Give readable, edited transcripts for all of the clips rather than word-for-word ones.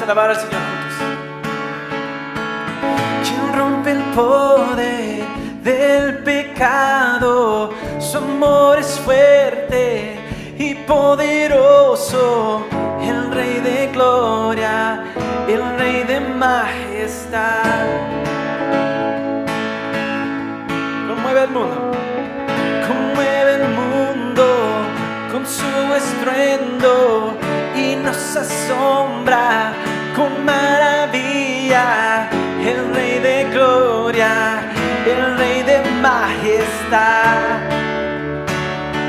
alabar al Señor juntos. Quien rompe el poder del pecado, su amor es fuerte y poderoso, el Rey de gloria, el Rey de majestad. Conmueve el mundo, conmueve el mundo con su estruendo y nos asombra con maravilla, el Rey de gloria, el Rey de majestad.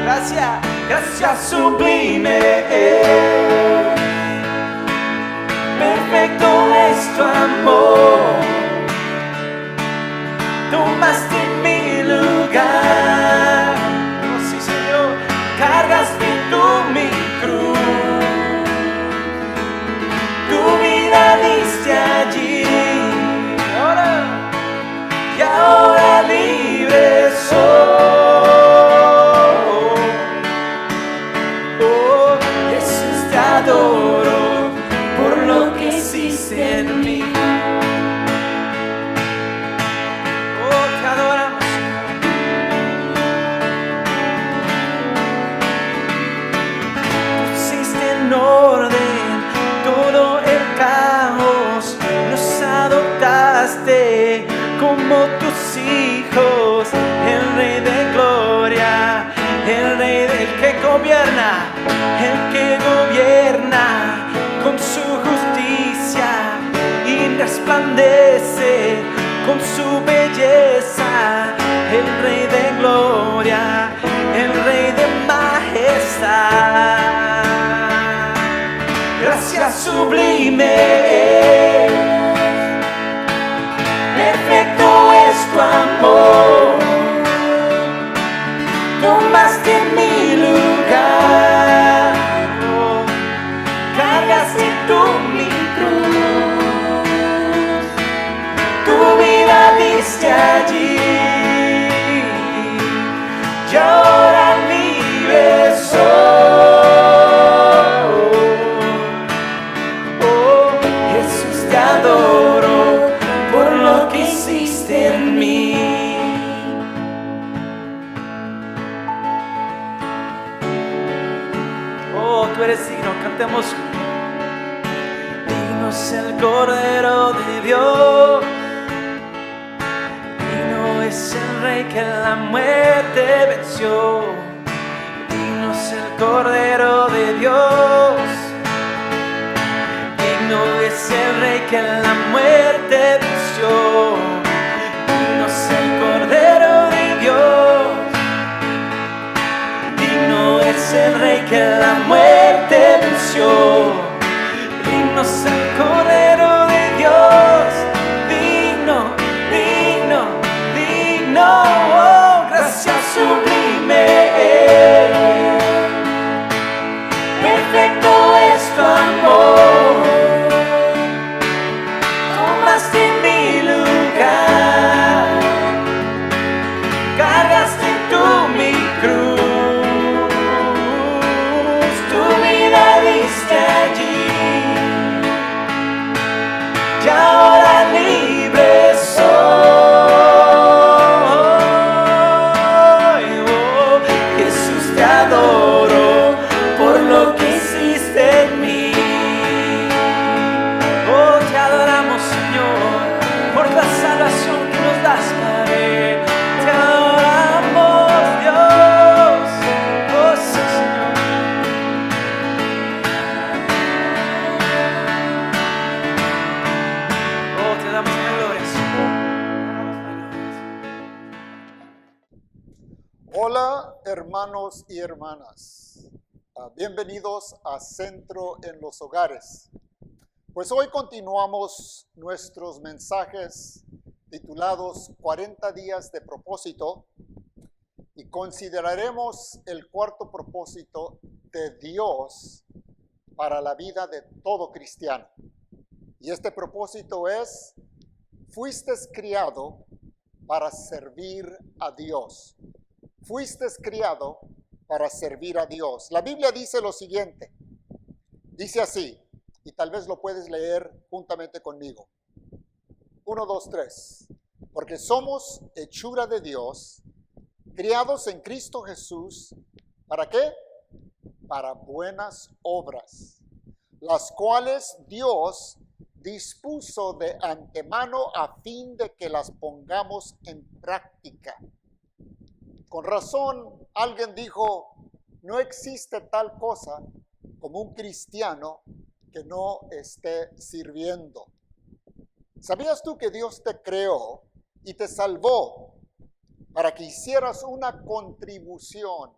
Gracias, gracias sublime, perfecto es tu amor, tomaste mi lugar, oh sí Señor, cargaste tú mi cruz, tu vida diste allí, y ahora libre soy. Adoro por lo que hiciste en mí. Oh, te adoramos. Pusiste en orden todo el caos, nos adoptaste como tus hijos, el Rey de gloria, el Rey del que gobierna, el que gobierna con su justicia y resplandece con su belleza, el Rey de gloria, el Rey de majestad. Gracias sublime, perfecto es tu amor, tomaste mi lugar, cargaste tú mi cruz, tu vida diste allí, y ahora libre soy. Oh, Jesús, te adoro por lo que hiciste en mí. Tú eres digno, cantemos. Digno es el Cordero de Dios, digno es el Rey que la muerte venció, digno es el Cordero de Dios, digno es el Rey que la muerte venció, digno es el Cordero de Dios, digno es el Rey que la muerte venció, digno es el Cordero de Dios, digno, digno, digno, oh, gracias sublime, perfecto es tu amor, tomaste mi lugar, cargaste tú mi cruz, allí, y ahora libre soy. Oh, Jesús, te adoro por lo que hiciste en mí. Oh, te adoramos, Señor, por la salvación que nos das, Padre. Te adoramos, Dios. Oh, sí, Señor. Hola hermanos y hermanas, bienvenidos a Centro en los Hogares. Pues hoy continuamos nuestros mensajes titulados 40 días de propósito y consideraremos el cuarto propósito de Dios para la vida de todo cristiano. Y este propósito es: fuiste criado para servir a Dios. Fuiste criado para servir a Dios. La Biblia dice lo siguiente. Dice así: y tal vez lo puedes leer juntamente conmigo. 1, 2, 3. Porque somos hechura de Dios, criados en Cristo Jesús, ¿para qué? Para buenas obras, las cuales Dios dispuso de antemano a fin de que las pongamos en práctica. Con razón, alguien dijo, no existe tal cosa como un cristiano que no esté sirviendo. ¿Sabías tú que Dios te creó y te salvó para que hicieras una contribución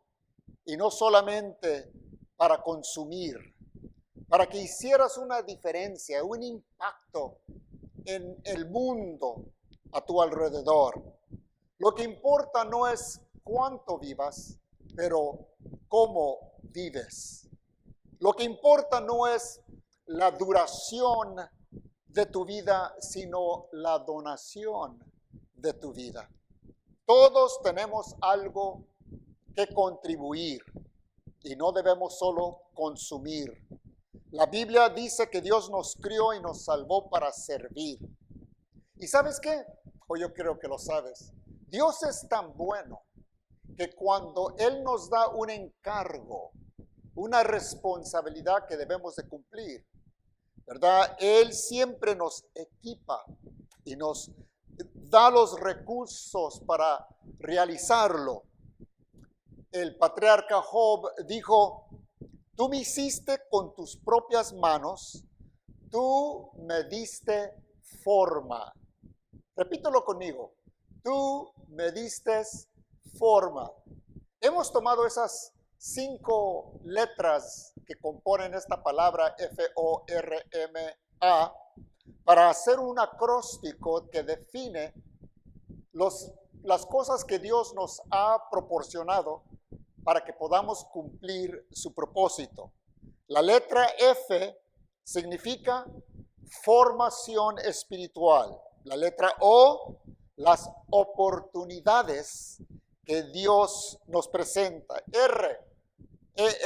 y no solamente para consumir? Para que hicieras una diferencia, un impacto en el mundo a tu alrededor. Lo que importa no es cuánto vivas, pero cómo vives. Lo que importa no es la duración de tu vida, sino la donación de tu vida. Todos tenemos algo que contribuir y no debemos solo consumir. La Biblia dice que Dios nos crió y nos salvó para servir. ¿Y sabes qué? O yo creo que lo sabes. Dios es tan bueno que cuando Él nos da un encargo, una responsabilidad que debemos de cumplir, ¿verdad? Él siempre nos equipa y nos da los recursos para realizarlo. El patriarca Job dijo, tú me hiciste con tus propias manos, tú me diste forma. Repítelo conmigo, tú me diste forma. Hemos tomado esas 5 letras que componen esta palabra F-O-R-M-A para hacer un acróstico que define las cosas que Dios nos ha proporcionado para que podamos cumplir su propósito. La letra F significa formación espiritual. La letra O, las oportunidades que Dios nos presenta. R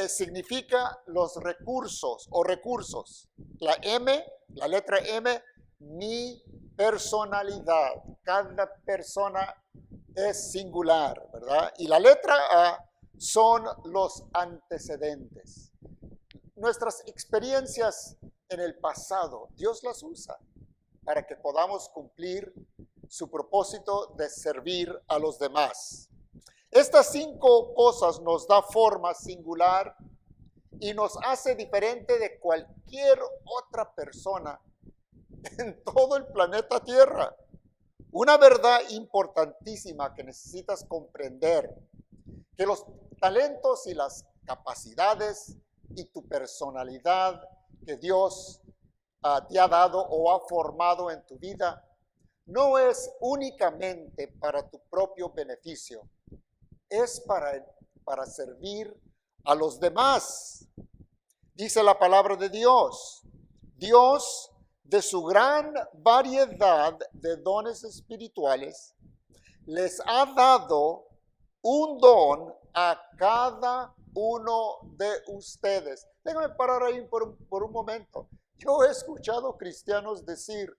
significa los recursos o recursos. La M, la letra M, mi personalidad. Cada persona es singular, ¿verdad? Y la letra A son los antecedentes. Nuestras experiencias en el pasado, Dios las usa para que podamos cumplir su propósito de servir a los demás. Estas 5 cosas nos da forma singular y nos hace diferente de cualquier otra persona en todo el planeta Tierra. Una verdad importantísima que necesitas comprender, que los talentos y las capacidades y tu personalidad que Dios te ha dado o ha formado en tu vida, no es únicamente para tu propio beneficio, es para servir a los demás. Dice la palabra de Dios, Dios de su gran variedad de dones espirituales les ha dado un don a cada uno de ustedes. Déjame parar ahí por un momento. Yo he escuchado cristianos decir,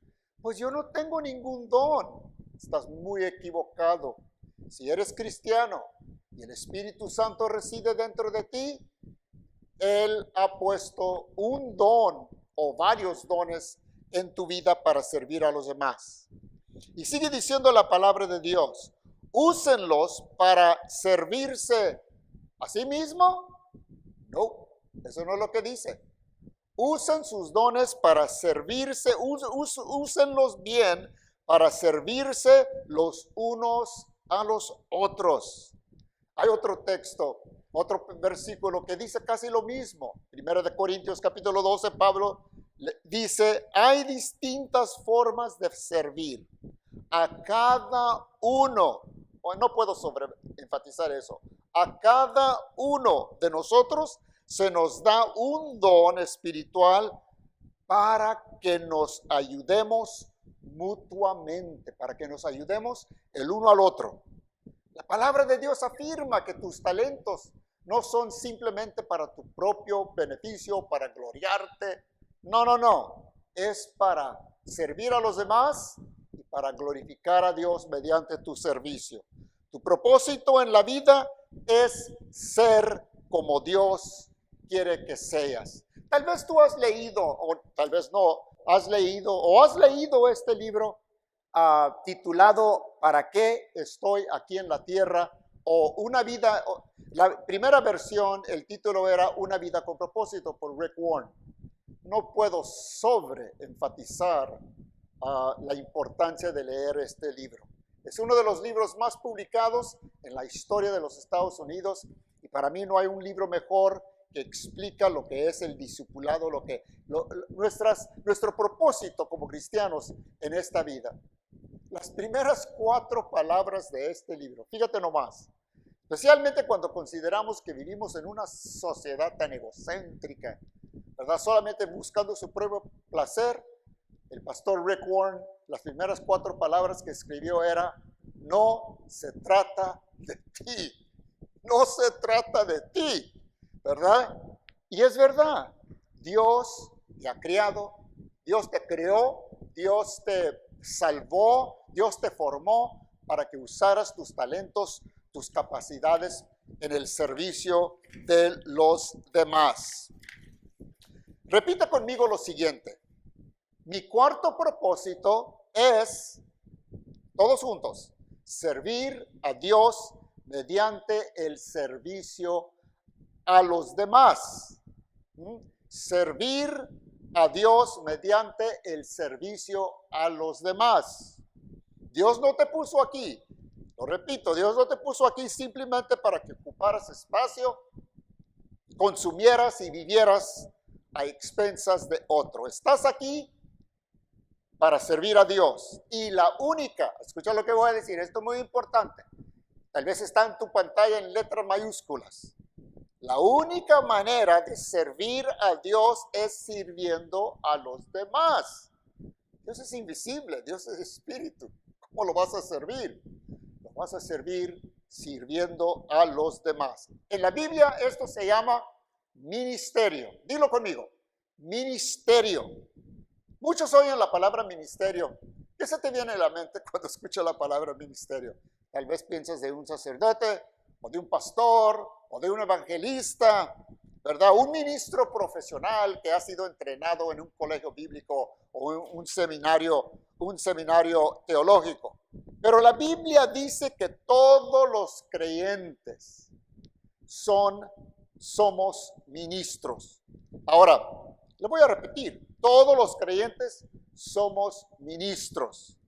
pues yo no tengo ningún don. Estás muy equivocado. Si eres cristiano y el Espíritu Santo reside dentro de ti, Él ha puesto un don o varios dones en tu vida para servir a los demás. Y sigue diciendo la palabra de Dios, úsenlos para servirse a sí mismo. No, eso no es lo que dice. Usen sus dones para servirse, úsenlos bien para servirse los unos a los otros. Hay otro texto, otro versículo que dice casi lo mismo. 1 Corintios capítulo 12, Pablo dice, hay distintas formas de servir a cada uno. No puedo sobreenfatizar eso. A cada uno de nosotros se nos da un don espiritual para que nos ayudemos mutuamente, para que nos ayudemos el uno al otro. La palabra de Dios afirma que tus talentos no son simplemente para tu propio beneficio, para gloriarte, No, no, no. Es para servir a los demás y para glorificar a Dios mediante tu servicio. Tu propósito en la vida es ser como Dios quiere que seas. Tal vez tú has leído, o tal vez no, has leído este libro titulado ¿Para qué estoy aquí en la tierra? O una vida, la primera versión, el título era Una vida con propósito por Rick Warren. No puedo sobreenfatizar la importancia de leer este libro. Es uno de los libros más publicados en la historia de los Estados Unidos y para mí no hay un libro mejor que explica lo que es el discipulado, nuestro propósito como cristianos en esta vida. Las primeras 4 palabras de este libro, fíjate nomás, especialmente cuando consideramos que vivimos en una sociedad tan egocéntrica, ¿verdad? Solamente buscando su propio placer. El pastor Rick Warren, las primeras 4 palabras que escribió era: no se trata de ti, no se trata de ti, ¿verdad? Y es verdad, Dios te ha criado, Dios te creó, Dios te salvó, Dios te formó para que usaras tus talentos, tus capacidades en el servicio de los demás. Repita conmigo lo siguiente. Mi cuarto propósito es, todos juntos, servir a Dios mediante el servicio a los demás. Servir a Dios mediante el servicio a los demás. Dios no te puso aquí, lo repito, Dios no te puso aquí simplemente para que ocuparas espacio, consumieras y vivieras a expensas de otro. Estás aquí para servir a Dios. Y la única, escucha lo que voy a decir, esto es muy importante, tal vez está en tu pantalla en letras mayúsculas. La única manera de servir a Dios es sirviendo a los demás. Dios es invisible, Dios es espíritu. ¿Cómo lo vas a servir? Lo vas a servir sirviendo a los demás. En la Biblia esto se llama ministerio. Dilo conmigo, ministerio. Muchos oyen la palabra ministerio. ¿Qué se te viene a la mente cuando escuchas la palabra ministerio? Tal vez piensas de un sacerdote, o de un pastor, o de un evangelista, ¿verdad? Un ministro profesional que ha sido entrenado en un colegio bíblico o un seminario teológico. Pero la Biblia dice que todos los creyentes somos ministros. Ahora, le voy a repetir, todos los creyentes somos ministros.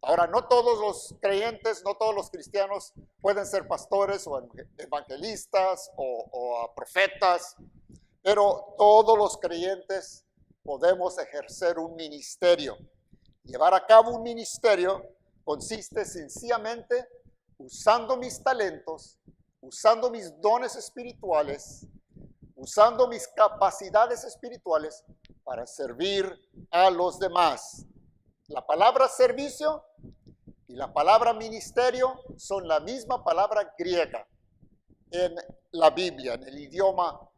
Ahora, no todos los creyentes, no todos los cristianos pueden ser pastores o evangelistas o profetas, pero todos los creyentes podemos ejercer un ministerio. Llevar a cabo un ministerio consiste sencillamente usando mis talentos, usando mis dones espirituales, usando mis capacidades espirituales para servir a los demás. La palabra servicio y la palabra ministerio son la misma palabra griega en la Biblia, en el idioma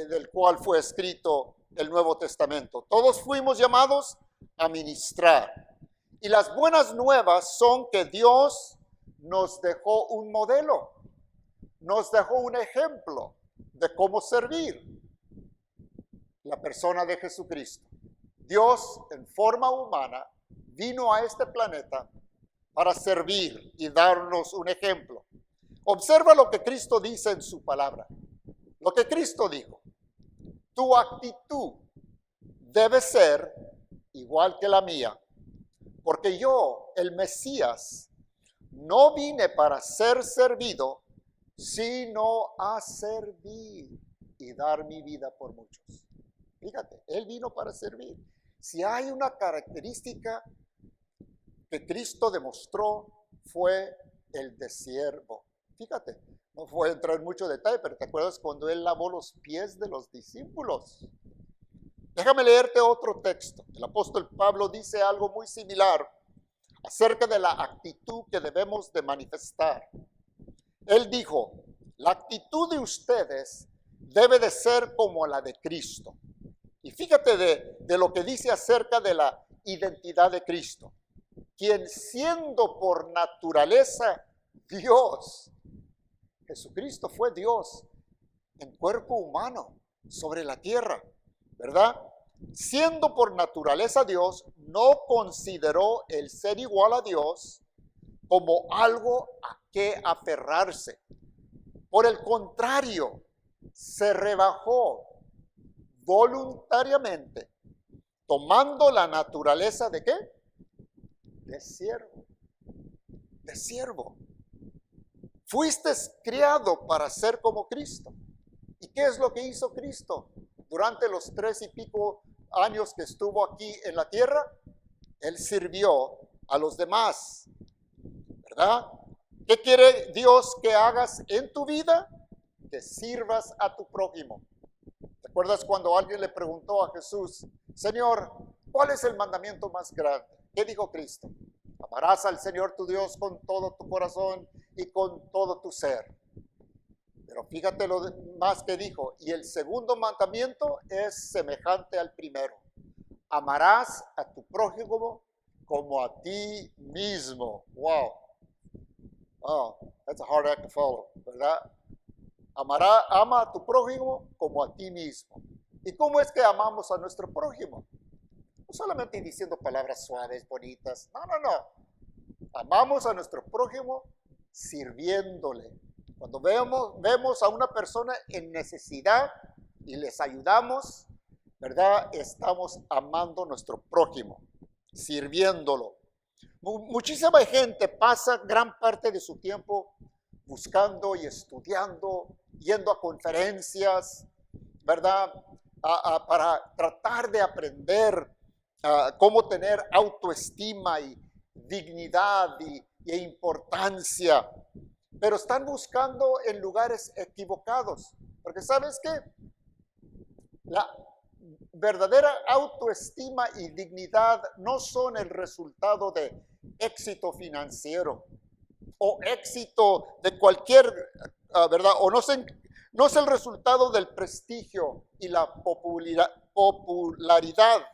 del cual fue escrito el Nuevo Testamento. Todos fuimos llamados a ministrar. Y las buenas nuevas son que Dios nos dejó un modelo, nos dejó un ejemplo de cómo servir. La persona de Jesucristo. Dios en forma humana vino a este planeta para servir y darnos un ejemplo. Observa lo que Cristo dice en su palabra. Lo que Cristo dijo. Tu actitud debe ser igual que la mía, porque yo, el Mesías, no vine para ser servido, sino a servir y dar mi vida por muchos. Fíjate, Él vino para servir. Si hay una característica que Cristo demostró, fue el de siervo. Fíjate, no voy a entrar en mucho detalle, pero ¿te acuerdas cuando Él lavó los pies de los discípulos? Déjame leerte otro texto. El apóstol Pablo dice algo muy similar acerca de la actitud que debemos de manifestar. Él dijo, la actitud de ustedes debe de ser como la de Cristo. Y fíjate de lo que dice acerca de la identidad de Cristo, quien siendo por naturaleza Dios, Jesucristo fue Dios en cuerpo humano sobre la tierra, ¿verdad? Siendo por naturaleza Dios, no consideró el ser igual a Dios como algo a que aferrarse. Por el contrario, se rebajó voluntariamente, tomando la naturaleza ¿de qué? De siervo. De siervo. Fuiste criado para ser como Cristo. ¿Y qué es lo que hizo Cristo? Durante los 3 y pico años que estuvo aquí en la tierra, Él sirvió a los demás, ¿verdad? ¿Qué quiere Dios que hagas en tu vida? Que sirvas a tu prójimo. ¿Te acuerdas cuando alguien le preguntó a Jesús, Señor, ¿cuál es el mandamiento más grande? ¿Qué dijo Cristo? Amarás al Señor tu Dios con todo tu corazón y con todo tu ser. Pero fíjate lo más que dijo. Y el segundo mandamiento es semejante al primero. Amarás a tu prójimo como a ti mismo. Wow. Oh, that's a hard act to follow, ¿verdad? Ama a tu prójimo como a ti mismo. ¿Y cómo es que amamos a nuestro prójimo? No solamente diciendo palabras suaves, bonitas. No. Amamos a nuestro prójimo sirviéndole. Cuando vemos a una persona en necesidad y les ayudamos, ¿verdad? Estamos amando a nuestro prójimo, sirviéndolo. Muchísima gente pasa gran parte de su tiempo buscando y estudiando, yendo a conferencias, ¿verdad? Para tratar de aprender cómo tener autoestima y dignidad e importancia. Pero están buscando en lugares equivocados. Porque ¿sabes qué? La verdadera autoestima y dignidad no son el resultado de éxito financiero o éxito de cualquier, ¿verdad? O no es el resultado del prestigio y la popularidad,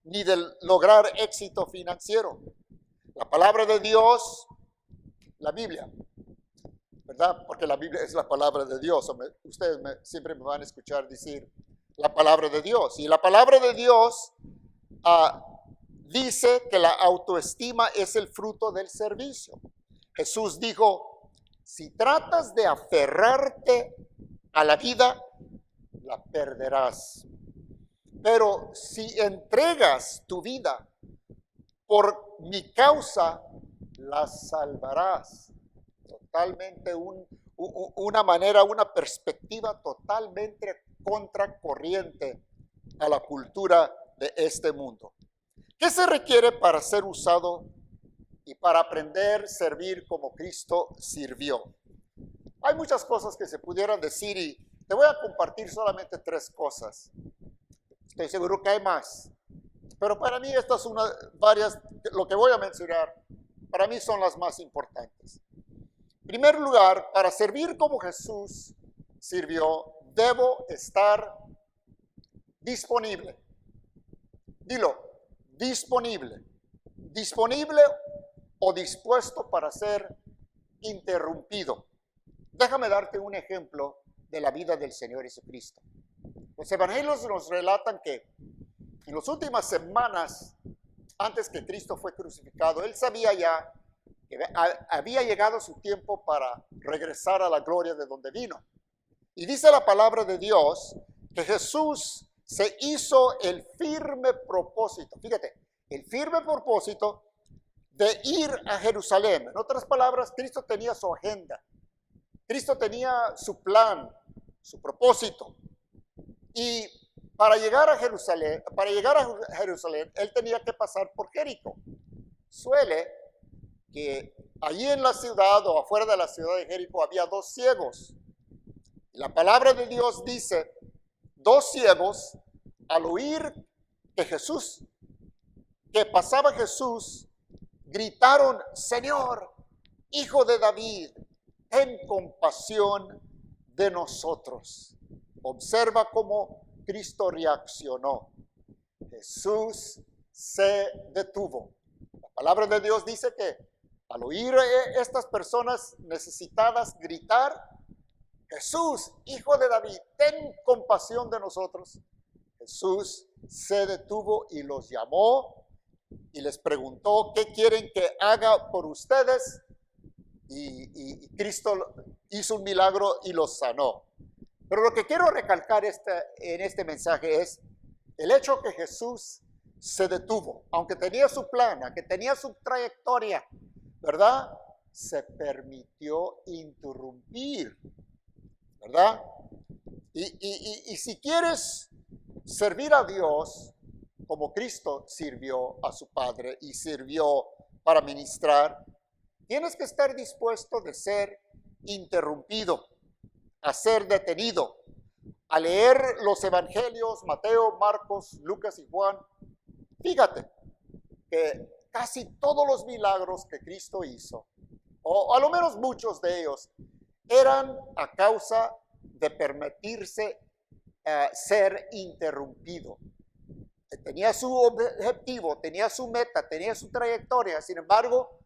ni del lograr éxito financiero. La palabra de Dios, la Biblia, ¿verdad? Porque la Biblia es la palabra de Dios. Ustedes siempre me van a escuchar decir la palabra de Dios. Y la palabra de Dios dice que la autoestima es el fruto del servicio. Jesús dijo, si tratas de aferrarte a la vida, la perderás. Pero si entregas tu vida por mi causa, la salvarás. Totalmente una perspectiva totalmente contracorriente a la cultura de este mundo. ¿Qué se requiere para ser usado y para aprender a servir como Cristo sirvió? Hay muchas cosas que se pudieran decir y te voy a compartir solamente 3 cosas. Estoy seguro que hay más, pero para mí estas son varias, lo que voy a mencionar, para mí son las más importantes. En primer lugar, para servir como Jesús sirvió, debo estar disponible. Dilo, disponible. Disponible o dispuesto para ser interrumpido. Déjame darte un ejemplo de la vida del Señor Jesucristo. Los evangelios nos relatan que en las últimas semanas antes que Cristo fue crucificado, Él sabía ya que había llegado su tiempo para regresar a la gloria de donde vino. Y dice la palabra de Dios que Jesús se hizo el firme propósito, fíjate, el firme propósito de ir a Jerusalén. En otras palabras, Cristo tenía su agenda, Cristo tenía su plan, su propósito. Y para llegar a Jerusalén, Él tenía que pasar por Jericó. Suele que allí en la ciudad o afuera de la ciudad de Jericó había 2 ciegos. La palabra de Dios dice, 2 ciegos al oír que pasaba Jesús, gritaron, Señor, Hijo de David, ten compasión de nosotros. Observa cómo Cristo reaccionó. Jesús se detuvo. La palabra de Dios dice que al oír estas personas necesitadas gritar, Jesús, hijo de David, ten compasión de nosotros. Jesús se detuvo y los llamó y les preguntó, ¿qué quieren que haga por ustedes? Y Cristo hizo un milagro y los sanó. Pero lo que quiero recalcar en este mensaje es el hecho que Jesús se detuvo, aunque tenía su plan, aunque tenía su trayectoria, ¿verdad? Se permitió interrumpir, ¿verdad? Y si quieres servir a Dios como Cristo sirvió a su Padre y sirvió para ministrar, tienes que estar dispuesto de ser interrumpido, a ser detenido, a leer los evangelios, Mateo, Marcos, Lucas y Juan. Fíjate que casi todos los milagros que Cristo hizo, o a lo menos muchos de ellos, eran a causa de permitirse ser interrumpido. Tenía su objetivo, tenía su meta, tenía su trayectoria. Sin embargo,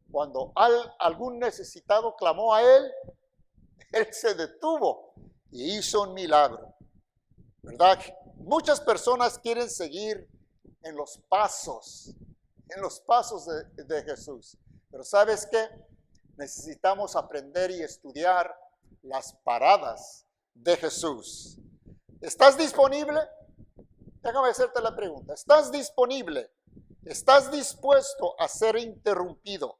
cuando algún necesitado clamó a él se detuvo y hizo un milagro, ¿verdad? Muchas personas quieren seguir en los pasos de Jesús. Pero ¿sabes qué? Necesitamos aprender y estudiar las paradas de Jesús. ¿Estás disponible? Déjame hacerte la pregunta. ¿Estás disponible? ¿Estás dispuesto a ser interrumpido?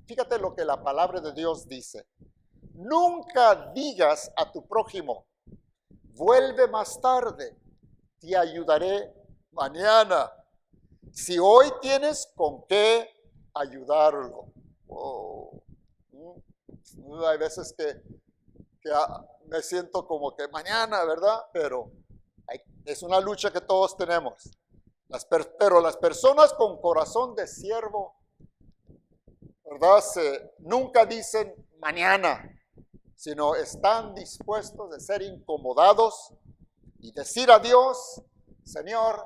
Fíjate lo que la palabra de Dios dice. Nunca digas a tu prójimo, vuelve más tarde, te ayudaré mañana, si hoy tienes con qué ayudarlo. Hay veces que me siento como que mañana, ¿verdad? Pero es una lucha que todos tenemos. Pero las personas con corazón de siervo, ¿verdad? Nunca dicen mañana, sino están dispuestos de ser incomodados y decir a Dios, Señor,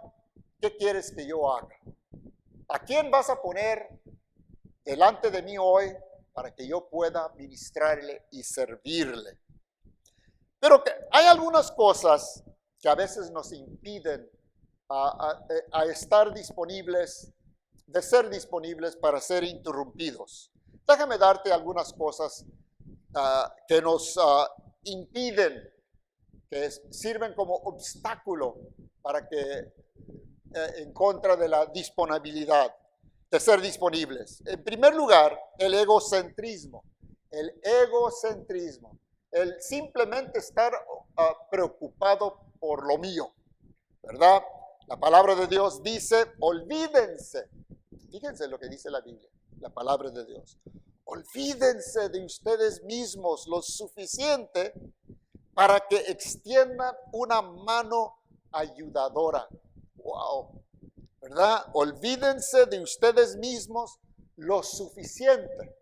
¿qué quieres que yo haga? ¿A quién vas a poner delante de mí hoy para que yo pueda ministrarle y servirle? Pero que hay algunas cosas que a veces nos impiden a estar disponibles, de ser disponibles para ser interrumpidos. Déjame darte algunas cosas que nos impiden, que sirven como obstáculo para que en contra de la disponibilidad, de ser disponibles. En primer lugar, el egocentrismo. El egocentrismo. El simplemente estar preocupado por lo mío, ¿verdad? La palabra de Dios dice, olvídense. Fíjense lo que dice la Biblia, la palabra de Dios. Olvídense de ustedes mismos lo suficiente para que extiendan una mano ayudadora. Wow, ¿verdad? Olvídense de ustedes mismos lo suficiente,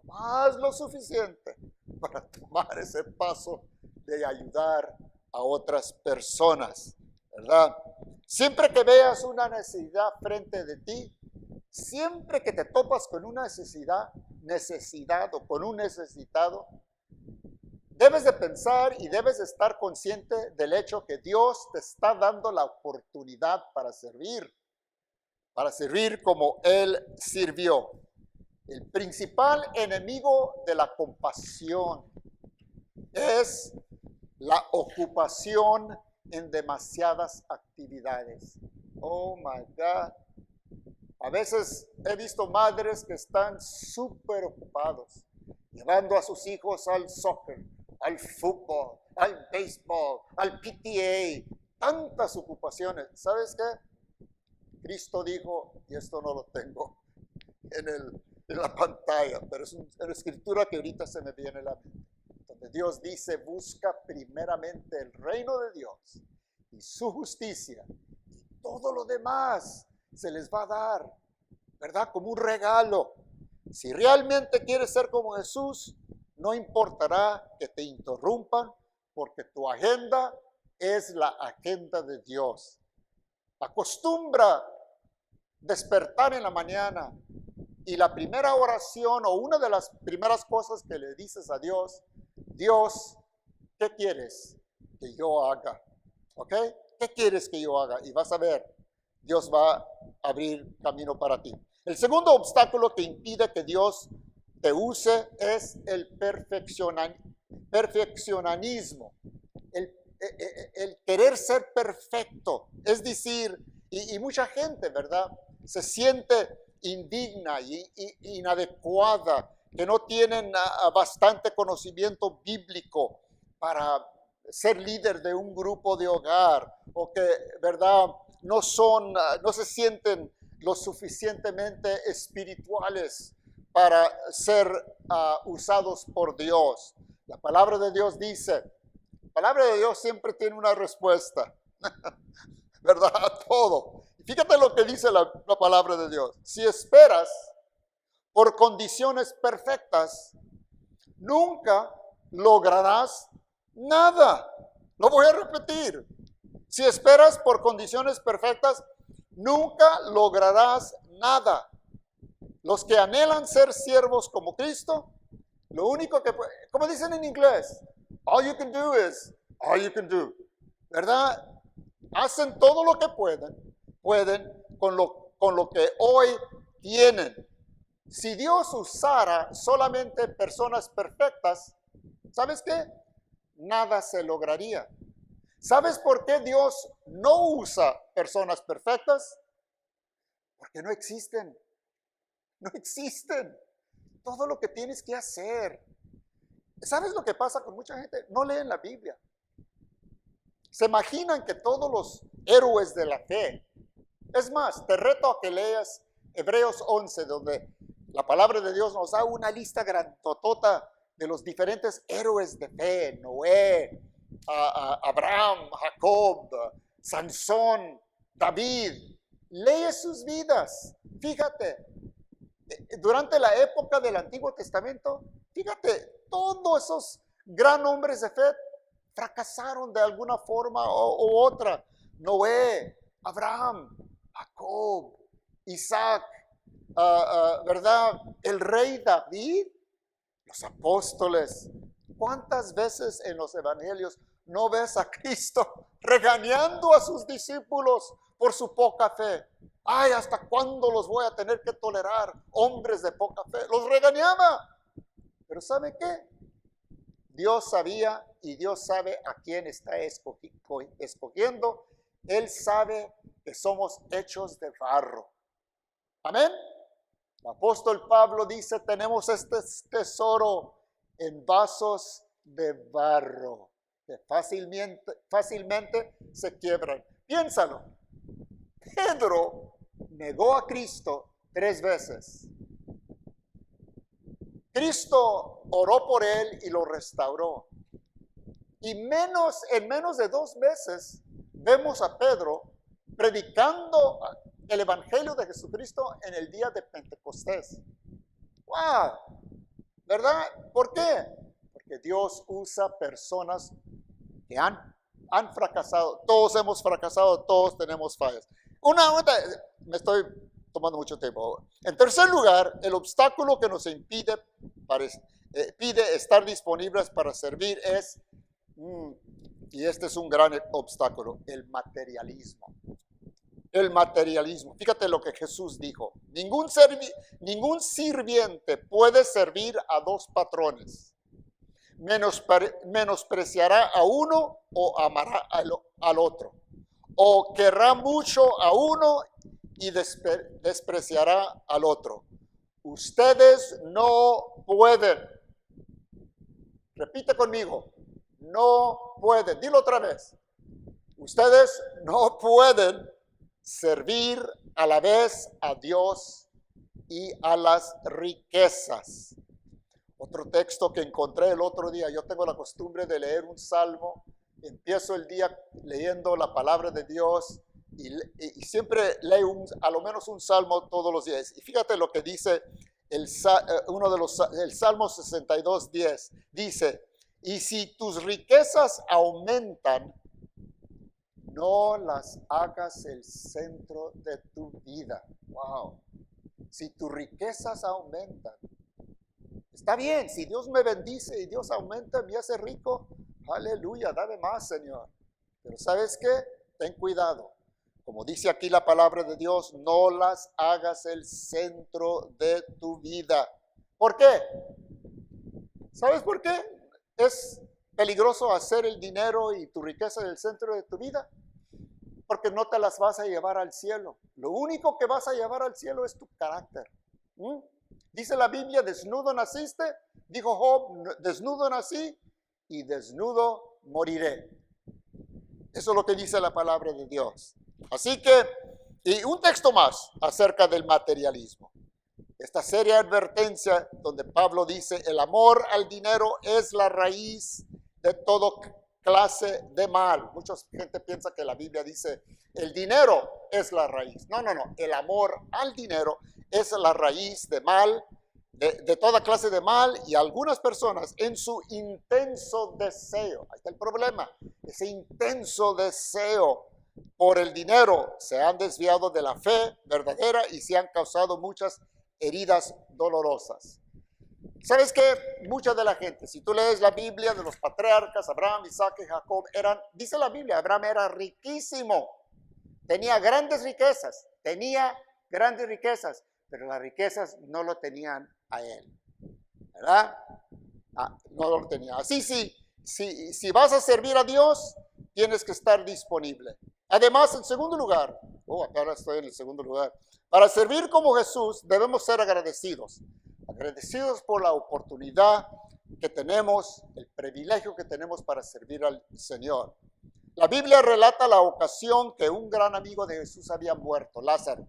más lo suficiente para tomar ese paso de ayudar a otras personas, ¿verdad? Siempre que veas una necesidad frente de ti, siempre que te topas con una necesidad o con un necesitado, debes de pensar y debes de estar consciente del hecho que Dios te está dando la oportunidad para servir como Él sirvió. El principal enemigo de la compasión es la ocupación en demasiadas actividades. Oh my God. A veces he visto madres que están súper ocupados, llevando a sus hijos al soccer, al fútbol, al béisbol, al PTA, tantas ocupaciones. ¿Sabes qué? Cristo dijo, y esto no lo tengo en la pantalla, pero es una escritura que ahorita se me viene a la mente, donde Dios dice, busca primeramente el reino de Dios y su justicia, y todo lo demás se les va a dar, ¿verdad? Como un regalo. Si realmente quieres ser como Jesús, no importará que te interrumpan, porque tu agenda es la agenda de Dios. Acostumbra despertar en la mañana y la primera oración o una de las primeras cosas que le dices a Dios, Dios, ¿qué quieres que yo haga? ¿Ok? ¿Qué quieres que yo haga? Y vas a ver, Dios va a abrir camino para ti. El segundo obstáculo que impide que Dios te use es el perfeccionismo, el querer ser perfecto. Es decir, y mucha gente, ¿verdad?, se siente indigna y inadecuada, que no tienen bastante conocimiento bíblico para ser líder de un grupo de hogar, o que, ¿verdad?, no se sienten lo suficientemente espirituales para ser usados por Dios. La palabra de Dios dice, la palabra de Dios siempre tiene una respuesta, ¿verdad? A todo. Fíjate lo que dice la palabra de Dios. Si esperas por condiciones perfectas, nunca lograrás nada. Lo voy a repetir. Si esperas por condiciones perfectas, nunca lograrás nada. Los que anhelan ser siervos como Cristo, lo único que, como dicen en inglés, all you can do is all you can do, ¿verdad? Hacen todo lo que pueden con lo que hoy tienen. Si Dios usara solamente personas perfectas, ¿sabes qué? Nada se lograría. ¿Sabes por qué Dios no usa personas perfectas? Porque no existen. No existen. Todo lo que tienes que hacer. ¿Sabes lo que pasa con mucha gente? No leen la Biblia. Se imaginan que todos los héroes de la fe. Es más, te reto a que leas Hebreos 11, donde la palabra de Dios nos da una lista grandotota de los diferentes héroes de fe. Noé, Abraham, Jacob, Sansón, David. Lee sus vidas. Fíjate, durante la época del Antiguo Testamento, fíjate, todos esos gran hombres de fe fracasaron de alguna forma u otra. Noé, Abraham, Jacob, Isaac, ¿verdad? El rey David, los apóstoles. ¿Cuántas veces en los evangelios no ves a Cristo regañando a sus discípulos por su poca fe? Ay, ¿hasta cuándo los voy a tener que tolerar, hombres de poca fe? Los regañaba. Pero ¿sabe qué? Dios sabía y Dios sabe a quién está escogiendo. Él sabe que somos hechos de barro. Amén. El apóstol Pablo dice, tenemos este tesoro en vasos de barro que fácilmente se quiebran. Piénsalo. Pedro negó a Cristo 3 veces. Cristo oró por él y lo restauró. Y en menos de 2 meses vemos a Pedro predicando el evangelio de Jesucristo en el día de Pentecostés. ¡Wow! ¿Verdad? ¿Por qué? Porque Dios usa personas que han fracasado. Todos hemos fracasado, todos tenemos fallas. Me estoy tomando mucho tiempo. En tercer lugar, el obstáculo que nos impide estar disponibles para servir es, y este es un gran obstáculo, el materialismo. El materialismo. Fíjate lo que Jesús dijo. Ningún sirviente puede servir a 2 patrones. Menospreciará a uno o amará al otro. O querrá mucho a uno y despreciará al otro. Ustedes no pueden. Repite conmigo. No pueden. Dilo otra vez. Ustedes no pueden servir a la vez a Dios y a las riquezas. Otro texto que encontré el otro día, yo tengo la costumbre de leer un salmo, empiezo el día leyendo la palabra de Dios y siempre leo a lo menos un salmo todos los días. Y fíjate lo que dice el Salmo 62:10, dice, y si tus riquezas aumentan, no las hagas el centro de tu vida. Wow. Si tus riquezas aumentan, está bien. Si Dios me bendice y Dios aumenta, me hace rico, aleluya, dame más, Señor. Pero ¿sabes qué? Ten cuidado. Como dice aquí la palabra de Dios, no las hagas el centro de tu vida. ¿Por qué? ¿Sabes por qué es peligroso hacer el dinero y tu riqueza el centro de tu vida? Porque no te las vas a llevar al cielo. Lo único que vas a llevar al cielo es tu carácter. Dice la Biblia, desnudo naciste, dijo Job, desnudo nací y desnudo moriré. Eso es lo que dice la palabra de Dios. Así que, y un texto más acerca del materialismo. Esta seria advertencia donde Pablo dice, el amor al dinero es la raíz de toda clase de mal. Mucha gente piensa que la Biblia dice, el dinero es la raíz. No, el amor al dinero es la raíz de mal, de toda clase de mal, y algunas personas en su intenso deseo, ahí está el problema, ese intenso deseo por el dinero se han desviado de la fe verdadera y se han causado muchas heridas dolorosas. ¿Sabes qué? Mucha de la gente, si tú lees la Biblia de los patriarcas, Abraham, Isaac y Jacob, dice la Biblia, Abraham era riquísimo, tenía grandes riquezas, pero las riquezas no lo tenían a él, ¿verdad? No lo tenía. Así si vas a servir a Dios, tienes que estar disponible. Además, en segundo lugar, ahora estoy en el segundo lugar, para servir como Jesús debemos ser agradecidos por la oportunidad que tenemos, el privilegio que tenemos para servir al Señor. La Biblia relata la ocasión que un gran amigo de Jesús había muerto, Lázaro.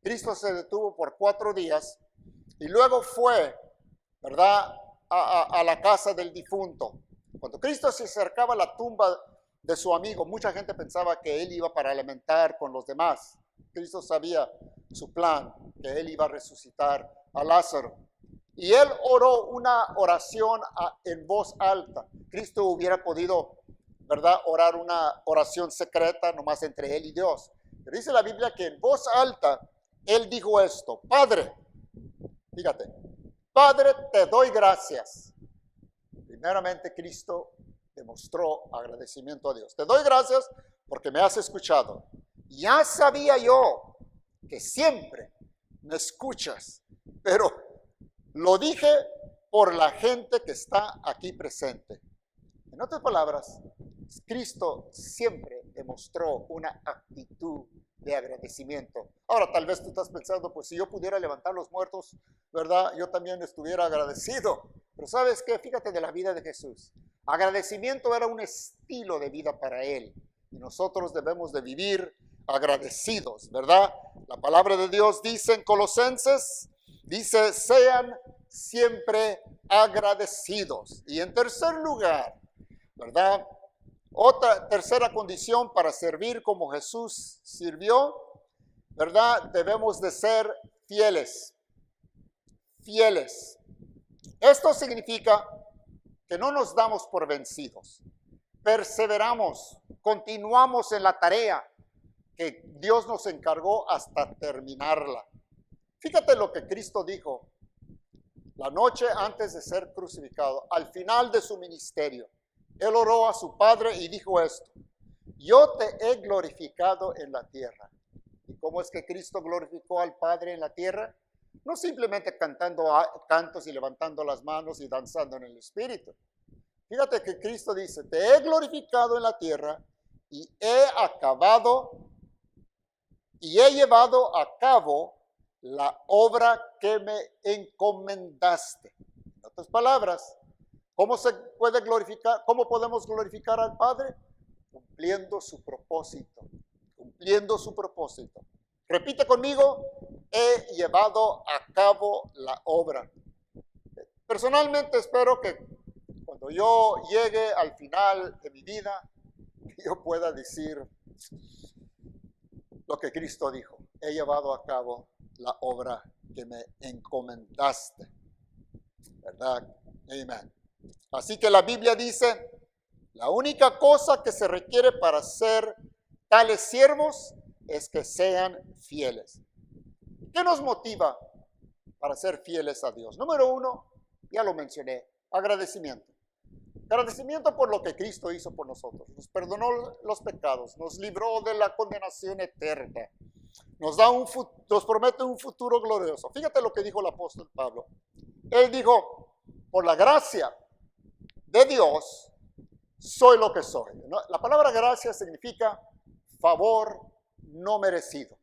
Cristo se detuvo por 4 días y luego fue, ¿verdad?, a la casa del difunto. Cuando Cristo se acercaba a la tumba de su amigo, mucha gente pensaba que él iba para alimentar con los demás. Cristo sabía su plan, que él iba a resucitar a Lázaro. Y él oró una oración en voz alta. Cristo hubiera podido, ¿verdad?, orar una oración secreta nomás entre él y Dios. Pero dice la Biblia que en voz alta él dijo esto: Padre, fíjate, Padre, te doy gracias. Primeramente Cristo demostró agradecimiento a Dios. Te doy gracias porque me has escuchado. Ya sabía yo que siempre me escuchas, pero lo dije por la gente que está aquí presente. En otras palabras, Cristo siempre demostró una actitud de agradecimiento. Ahora, tal vez tú estás pensando, pues si yo pudiera levantar los muertos, ¿verdad?, yo también estuviera agradecido. Pero ¿sabes qué? Fíjate de la vida de Jesús. Agradecimiento era un estilo de vida para él. Y nosotros debemos de vivir agradecidos, ¿verdad? La palabra de Dios dice en Colosenses, dice, sean siempre agradecidos. Y en tercer lugar, ¿verdad?, tercera condición para servir como Jesús sirvió, ¿verdad?, debemos de ser fieles. Fieles. Esto significa que no nos damos por vencidos. Perseveramos, continuamos en la tarea que Dios nos encargó hasta terminarla. Fíjate lo que Cristo dijo la noche antes de ser crucificado, al final de su ministerio. Él oró a su Padre y dijo esto: yo te he glorificado en la tierra. ¿Y cómo es que Cristo glorificó al Padre en la tierra? No simplemente cantando cantos y levantando las manos y danzando en el Espíritu. Fíjate que Cristo dice, te he glorificado en la tierra y he llevado a cabo la obra que me encomendaste. En otras palabras, ¿cómo se puede glorificar? ¿Cómo podemos glorificar al Padre? Cumpliendo su propósito. Cumpliendo su propósito. Repite conmigo, he llevado a cabo la obra. Personalmente espero que cuando yo llegue al final de mi vida, yo pueda decir lo que Cristo dijo. He llevado a cabo la obra que me encomendaste. ¿Verdad? Amén. Así que la Biblia dice, la única cosa que se requiere para ser tales siervos es que sean fieles. ¿Qué nos motiva para ser fieles a Dios? Número uno, ya lo mencioné, agradecimiento. Agradecimiento por lo que Cristo hizo por nosotros. Nos perdonó los pecados, nos libró de la condenación eterna. Nos promete un futuro glorioso. Fíjate lo que dijo el apóstol Pablo. Él dijo, por la gracia de Dios, soy lo que soy. La palabra gracia significa favor no merecido.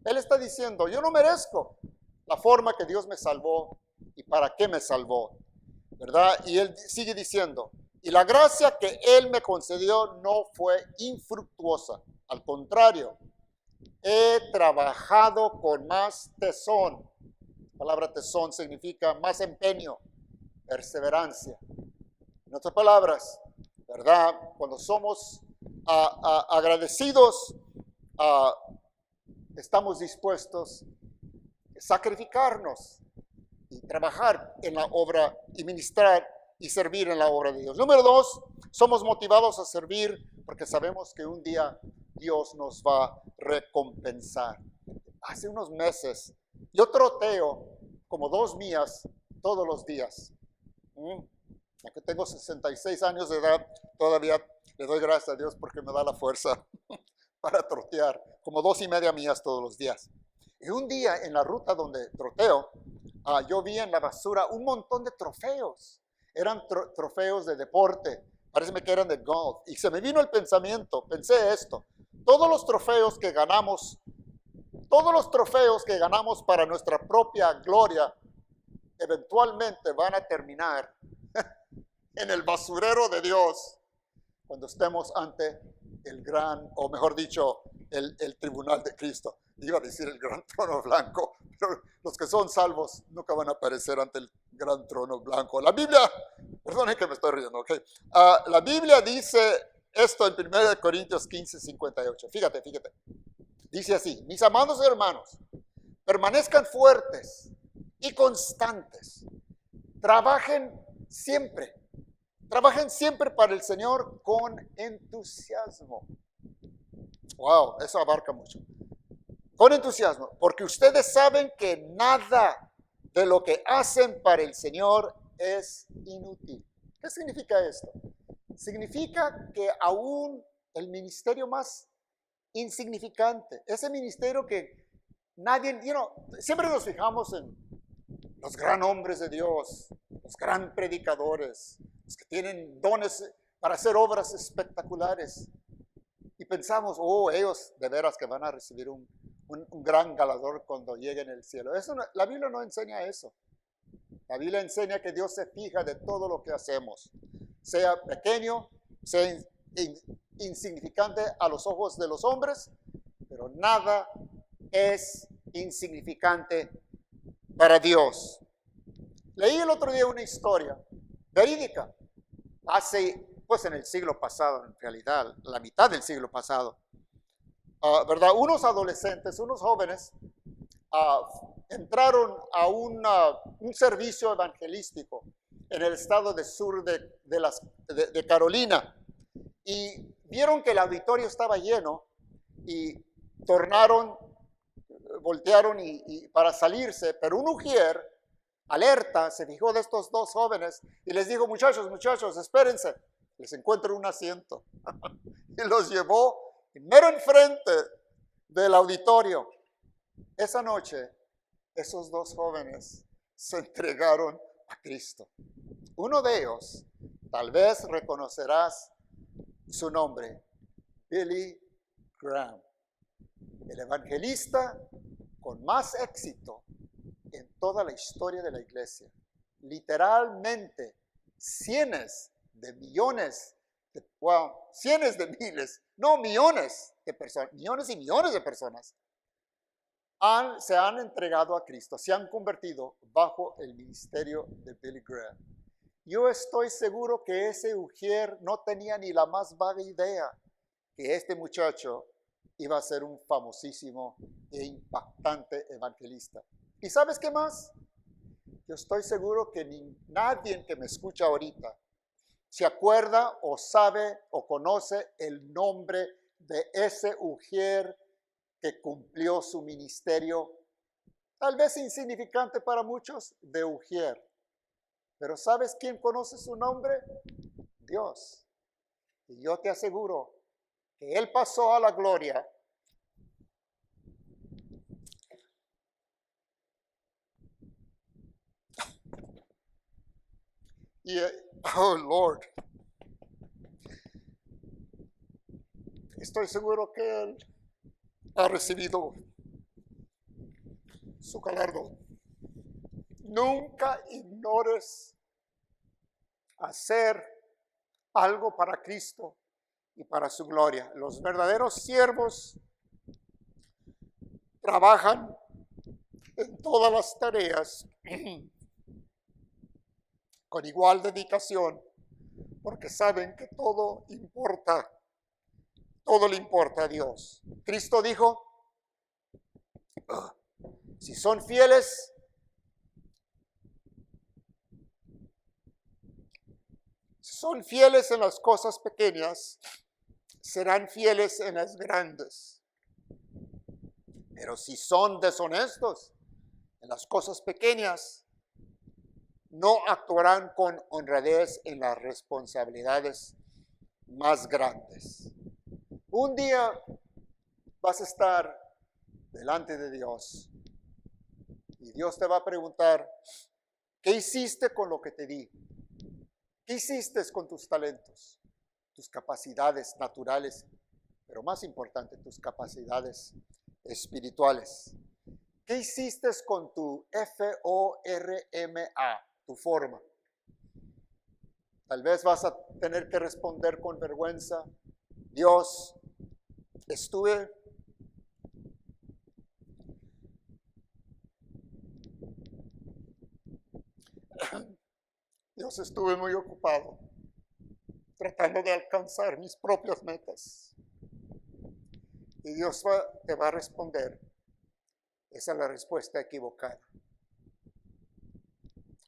Él está diciendo, yo no merezco la forma que Dios me salvó y para qué me salvó, ¿verdad? Y él sigue diciendo, y la gracia que Él me concedió no fue infructuosa. Al contrario, he trabajado con más tesón. La palabra tesón significa más empeño, perseverancia. En otras palabras, ¿verdad? Cuando somos agradecidos, estamos dispuestos a sacrificarnos y trabajar en la obra y ministrar y servir en la obra de Dios. Número dos, somos motivados a servir porque sabemos que un día Dios nos va a recompensar. Hace unos meses yo troteo como 2 millas todos los días. Aunque tengo 66 años de edad, todavía le doy gracias a Dios porque me da la fuerza para trotear como 2.5 millas todos los días. Y un día en la ruta donde troteo, yo vi en la basura un montón de trofeos. Eran trofeos de deporte, parece que eran de golf. Y se me vino el pensamiento, pensé esto, todos los trofeos que ganamos para nuestra propia gloria, eventualmente van a terminar en el basurero de Dios cuando estemos ante el gran, o mejor dicho, el tribunal de Cristo. Iba a decir el gran trono blanco, pero los que son salvos nunca van a aparecer ante el gran trono blanco. La Biblia, perdonen que me estoy riendo, ¿ok? La Biblia dice esto en 1 Corintios 15:58. Fíjate. Dice así, mis amados hermanos, permanezcan fuertes y constantes. Trabajen siempre para el Señor con entusiasmo. Wow, eso abarca mucho. Con entusiasmo, porque ustedes saben que nada de lo que hacen para el Señor es inútil. ¿Qué significa esto? Significa que aún el ministerio más insignificante, ese ministerio que nadie, siempre nos fijamos en los gran hombres de Dios, los gran predicadores, los que tienen dones para hacer obras espectaculares. Y pensamos, ellos de veras que van a recibir un gran galardón cuando lleguen al cielo. La Biblia no enseña eso. La Biblia enseña que Dios se fija de todo lo que hacemos, sea pequeño, sea insignificante a los ojos de los hombres, pero nada es insignificante para Dios. Leí el otro día una historia verídica, en el siglo pasado, en realidad, la mitad del siglo pasado, ¿verdad? Unos adolescentes, unos jóvenes, entraron a un servicio evangelístico en el estado de sur de Carolina y vieron que el auditorio estaba lleno y voltearon y para salirse, pero un ujier alerta se fijó de estos 2 jóvenes y les dijo, muchachos, espérense, les encuentro un asiento. Y los llevó mero enfrente del auditorio. Esa noche, esos 2 jóvenes se entregaron a Cristo. Uno de ellos, tal vez reconocerás su nombre, Billy Graham, el evangelista con más éxito en toda la historia de la iglesia. Literalmente, cientos de miles, no millones de personas, millones y millones de personas se han entregado a Cristo, se han convertido bajo el ministerio de Billy Graham. Yo estoy seguro que ese ujier no tenía ni la más vaga idea que este muchacho iba a ser un famosísimo e impactante evangelista. ¿Y sabes qué más? Yo estoy seguro que nadie que me escucha ahorita se acuerda o sabe o conoce el nombre de ese Ujier que cumplió su ministerio, tal vez insignificante para muchos, de Ujier. Pero ¿sabes quién conoce su nombre? Dios. Y yo te aseguro que Él pasó a la gloria y, oh Lord, estoy seguro que Él ha recibido su galardón. Nunca ignores hacer algo para Cristo y para su gloria. Los verdaderos siervos trabajan en todas las tareas con igual dedicación, porque saben que todo importa, todo le importa a Dios. Cristo dijo, si son fieles, en las cosas pequeñas, serán fieles en las grandes. Pero si son deshonestos en las cosas pequeñas, no actuarán con honradez en las responsabilidades más grandes. Un día vas a estar delante de Dios y Dios te va a preguntar, ¿qué hiciste con lo que te di? ¿Qué hiciste con tus talentos, tus capacidades naturales, pero más importante, tus capacidades espirituales? ¿Qué hiciste con tu FORMA, tu forma? Tal vez vas a tener que responder con vergüenza, Dios, estuve muy ocupado tratando de alcanzar mis propias metas. Y Dios te va a responder, esa es la respuesta equivocada.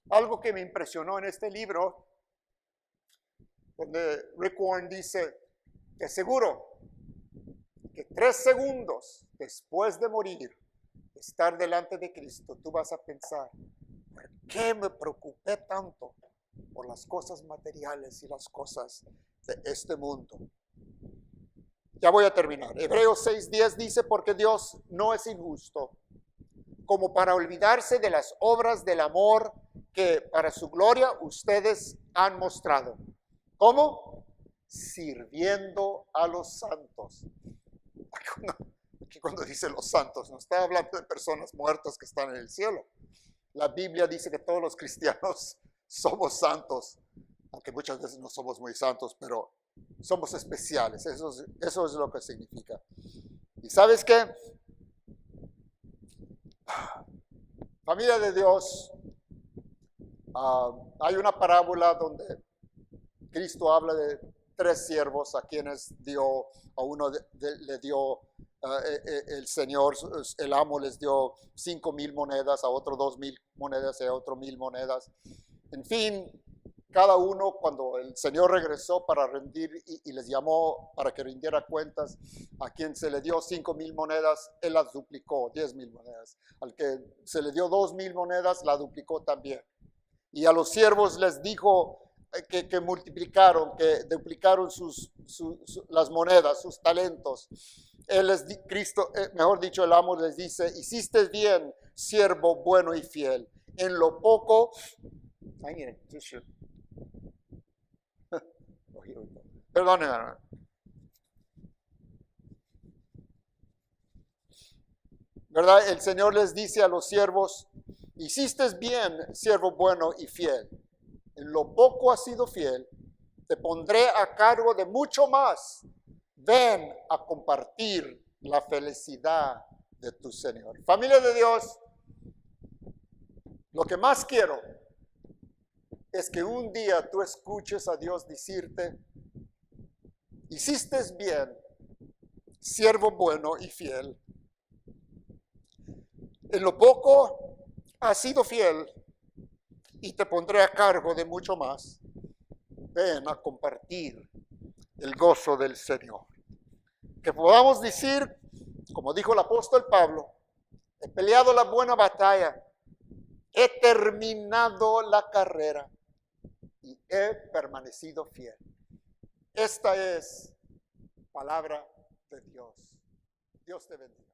Algo que me impresionó en este libro, donde Rick Warren dice que seguro que 3 segundos después de morir, estar delante de Cristo, tú vas a pensar, ¿por qué me preocupé tanto por las cosas materiales y las cosas de este mundo? Ya voy a terminar. Hebreos 6:10 dice, porque Dios no es injusto, como para olvidarse de las obras del amor que para su gloria ustedes han mostrado. ¿Cómo? Sirviendo a los santos. Aquí cuando dice los santos, no está hablando de personas muertas que están en el cielo. La Biblia dice que todos los cristianos somos santos, aunque muchas veces no somos muy santos, pero somos especiales. Eso es lo que significa. ¿Y sabes qué? Familia de Dios, hay una parábola donde Cristo habla de 3 siervos a quienes dio, a uno le dio el Señor, el amo les dio 5,000 monedas, a otro 2,000 monedas y a otro 1,000 monedas. En fin, cada uno cuando el Señor regresó para rendir y les llamó para que rindiera cuentas, a quien se le dio 5,000 monedas, él las duplicó, 10,000 monedas. Al que se le dio 2,000 monedas, la duplicó también. Y a los siervos les dijo que multiplicaron, que duplicaron las monedas, sus talentos. Cristo, mejor dicho, el amo les dice, hiciste bien, siervo bueno y fiel. En lo poco, perdónenme. ¿Verdad? El Señor les dice a los siervos, hiciste bien, siervo bueno y fiel. En lo poco has sido fiel, te pondré a cargo de mucho más. Ven a compartir la felicidad de tu Señor. Familia de Dios, lo que más quiero es que un día tú escuches a Dios decirte, hiciste bien, siervo bueno y fiel. En lo poco has sido fiel y te pondré a cargo de mucho más. Ven a compartir el gozo del Señor. Que podamos decir, como dijo el apóstol Pablo, he peleado la buena batalla, he terminado la carrera y he permanecido fiel. Esta es palabra de Dios. Dios te bendiga.